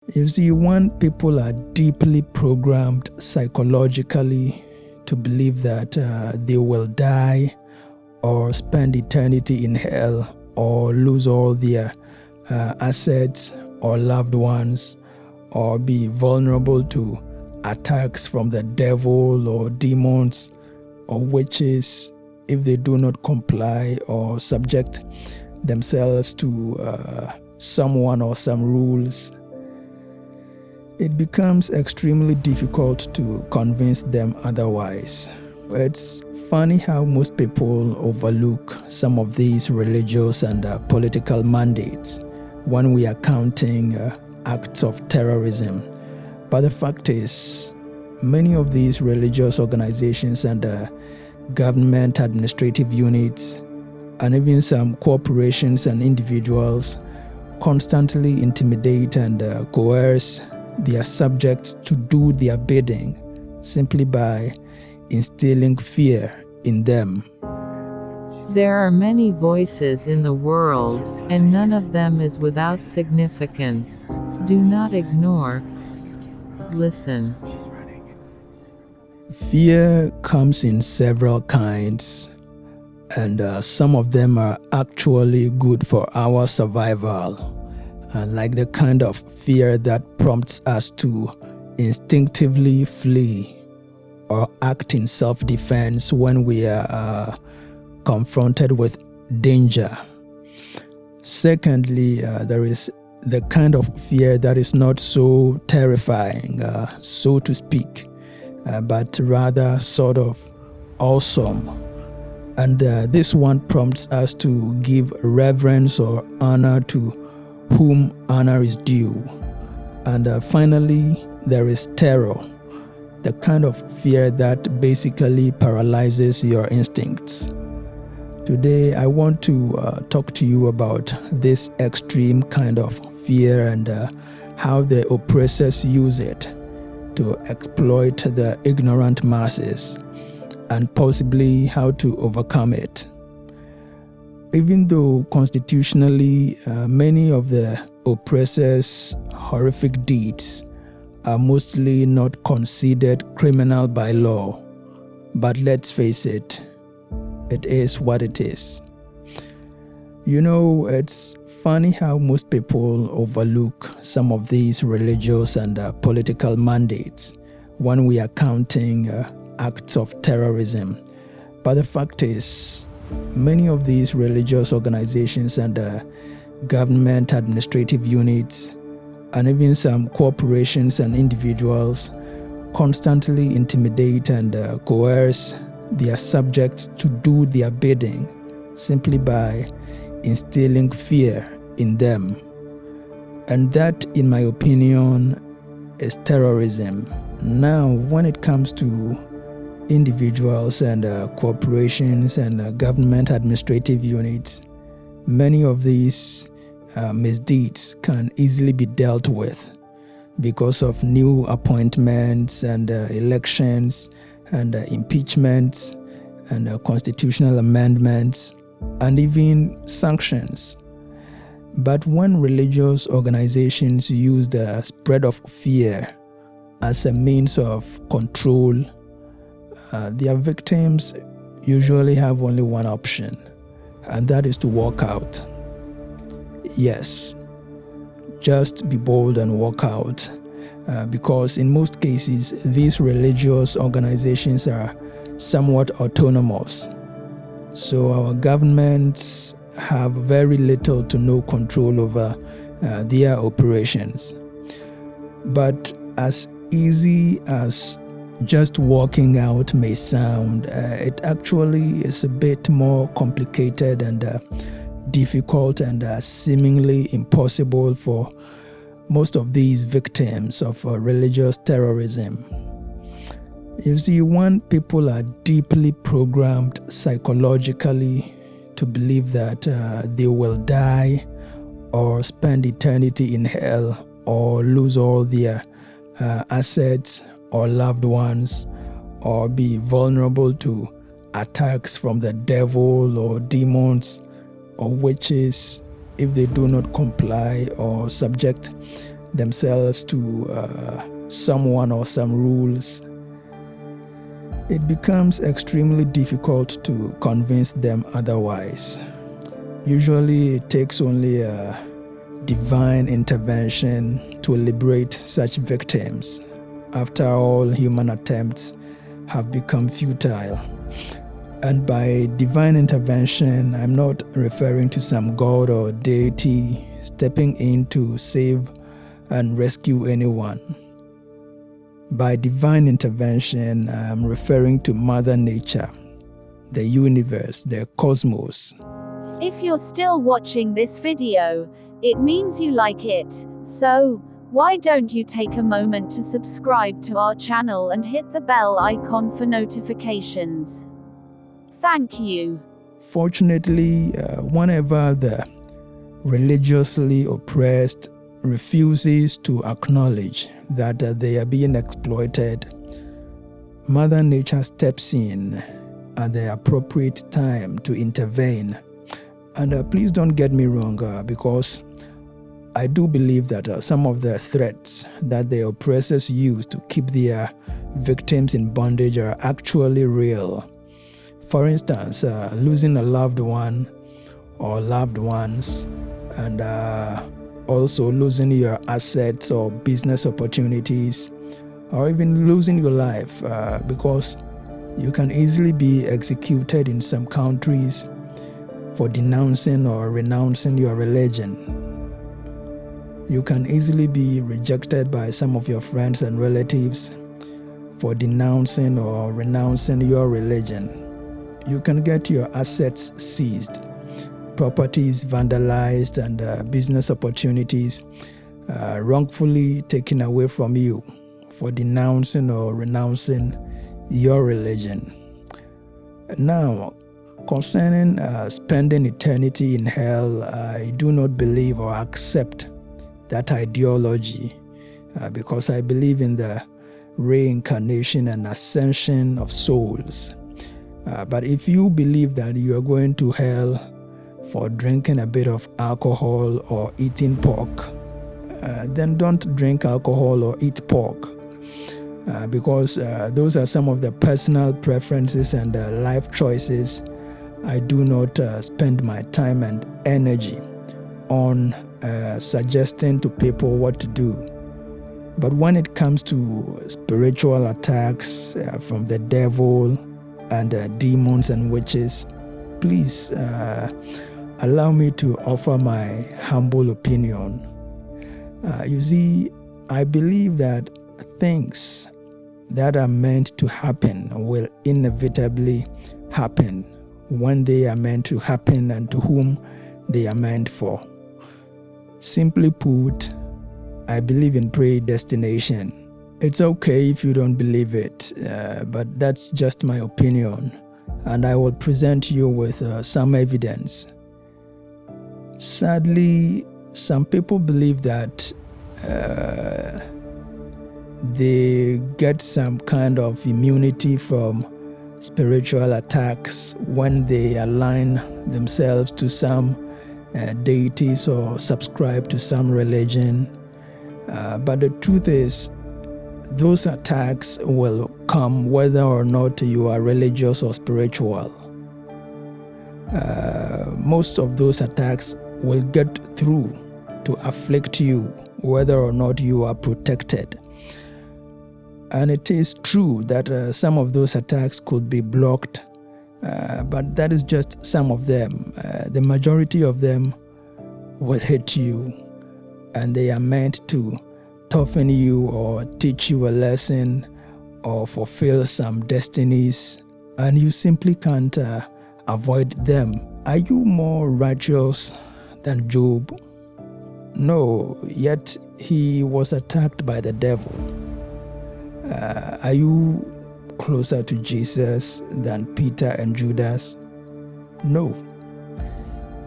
You see, when people are deeply programmed psychologically to believe that they will die or spend eternity in hell or lose all their assets or loved ones or be vulnerable to attacks from the devil or demons or witches if they do not comply or subject themselves to someone or some rules, it becomes extremely difficult to convince them otherwise. It's funny how most people overlook some of these religious and political mandates when we are counting acts of terrorism. But the fact is, many of these religious organizations and government administrative units, and even some corporations and individuals, constantly intimidate and coerce their subjects to do their bidding simply by instilling fear in them. There are many voices in the world, and none of them is without significance. Do not ignore. Listen. Fear comes in several kinds, and some of them are actually good for our survival. Like the kind of fear that prompts us to instinctively flee or act in self-defense when we are confronted with danger. Secondly, there is the kind of fear that is not so terrifying, so to speak, but rather sort of awesome. And this one prompts us to give reverence or honor to whom honor is due. And finally, there is terror, the kind of fear that basically paralyzes your instincts. Today, I want to talk to you about this extreme kind of fear and how the oppressors use it to exploit the ignorant masses, and possibly how to overcome it. Even though constitutionally many of the oppressors' horrific deeds are mostly not considered criminal by law, but let's face it, it is what it is. You know, it's funny how most people overlook some of these religious and political mandates when we are counting acts of terrorism. But the fact is, many of these religious organizations and government administrative units, and even some corporations and individuals, constantly intimidate and coerce their subjects to do their bidding simply by instilling fear in them. And that, in my opinion, is terrorism. Now, when it comes to individuals and corporations and government administrative units, many of these misdeeds can easily be dealt with because of new appointments and elections and impeachments and constitutional amendments and even sanctions. But when religious organizations use the spread of fear as a means of control, their victims usually have only one option, and that is to walk out. Yes, just be bold and walk out, because in most cases, these religious organizations are somewhat autonomous. So our governments have very little to no control over their operations. But as easy as just walking out may sound, it actually is a bit more complicated and difficult and seemingly impossible for most of these victims of religious terrorism. You see, when people are deeply programmed psychologically to believe that they will die or spend eternity in hell or lose all their assets or loved ones or be vulnerable to attacks from the devil or demons or witches if they do not comply or subject themselves to someone or some rules, it becomes extremely difficult to convince them otherwise. Usually, it takes only a divine intervention to liberate such victims. After all, human attempts have become futile. And by divine intervention, I'm not referring to some god or deity stepping in to save and rescue anyone. By divine intervention, I'm referring to Mother Nature, the universe, the cosmos. If you're still watching this video, it means you like it. So, why don't you take a moment to subscribe to our channel and hit the bell icon for notifications? Thank you. Fortunately, whenever the religiously oppressed refuses to acknowledge that they are being exploited, Mother Nature steps in at the appropriate time to intervene. And please don't get me wrong, because I do believe that some of the threats that the oppressors use to keep their victims in bondage are actually real. For instance, losing a loved one or loved ones, and also losing your assets or business opportunities, or even losing your life, because you can easily be executed in some countries for denouncing or renouncing your religion. You can easily be rejected by some of your friends and relatives for denouncing or renouncing your religion. You can get your assets seized, properties vandalized, and business opportunities wrongfully taken away from you for denouncing or renouncing your religion. Now, concerning spending eternity in hell, I do not believe or accept that ideology because I believe in the reincarnation and ascension of souls. But if you believe that you are going to hell for drinking a bit of alcohol or eating pork, then don't drink alcohol or eat pork. Because those are some of the personal preferences and life choices I do not spend my time and energy on suggesting to people what to do. But when it comes to spiritual attacks from the devil and demons and witches, please allow me to offer my humble opinion. You see, I believe that things that are meant to happen will inevitably happen when they are meant to happen and to whom they are meant for. Simply put, I believe in predestination. It's okay if you don't believe it, but that's just my opinion, and I will present you with some evidence. Sadly, some people believe that they get some kind of immunity from spiritual attacks when they align themselves to some deities or subscribe to some religion. But the truth is, those attacks will come whether or not you are religious or spiritual. Most of those attacks will get through to afflict you whether or not you are protected. And it is true that some of those attacks could be blocked, but that is just some of them. The majority of them will hit you, and they are meant to toughen you or teach you a lesson or fulfill some destinies, and you simply can't avoid them. Are you more righteous than Job? No, yet he was attacked by the devil. Are you closer to Jesus than Peter and Judas? No.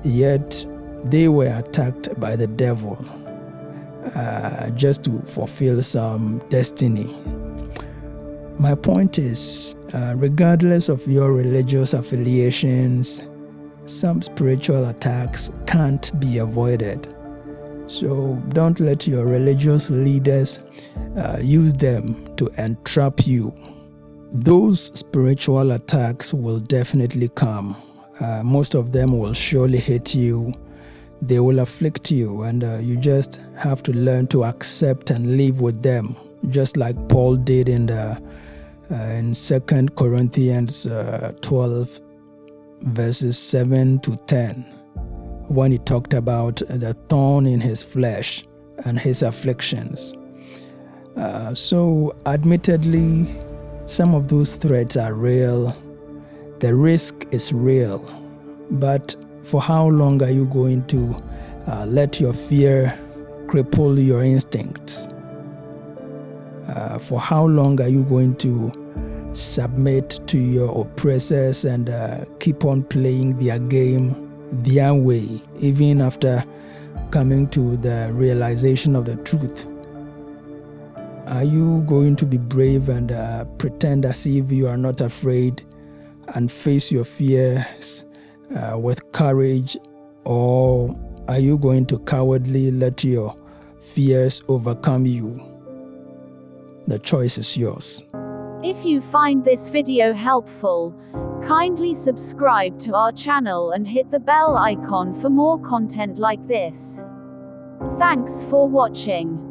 Yet they were attacked by the devil just to fulfill some destiny. My point is, regardless of your religious affiliations, some spiritual attacks can't be avoided. So don't let your religious leaders use them to entrap you. Those spiritual attacks will definitely come. Most of them will surely hit you. They will afflict you, and you just have to learn to accept and live with them, just like Paul did in 2 Corinthians 12, verses 7 to 10, when he talked about the thorn in his flesh and his afflictions. So admittedly, some of those threats are real. The risk is real. But for how long are you going to let your fear cripple your instincts? For how long are you going to submit to your oppressors and keep on playing their game their way, even after coming to the realization of the truth? Are you going to be brave and pretend as if you are not afraid and face your fears with courage, or are you going to cowardly let your fears overcome you? The choice is yours. If you find this video helpful, kindly subscribe to our channel and hit the bell icon for more content like this. Thanks for watching.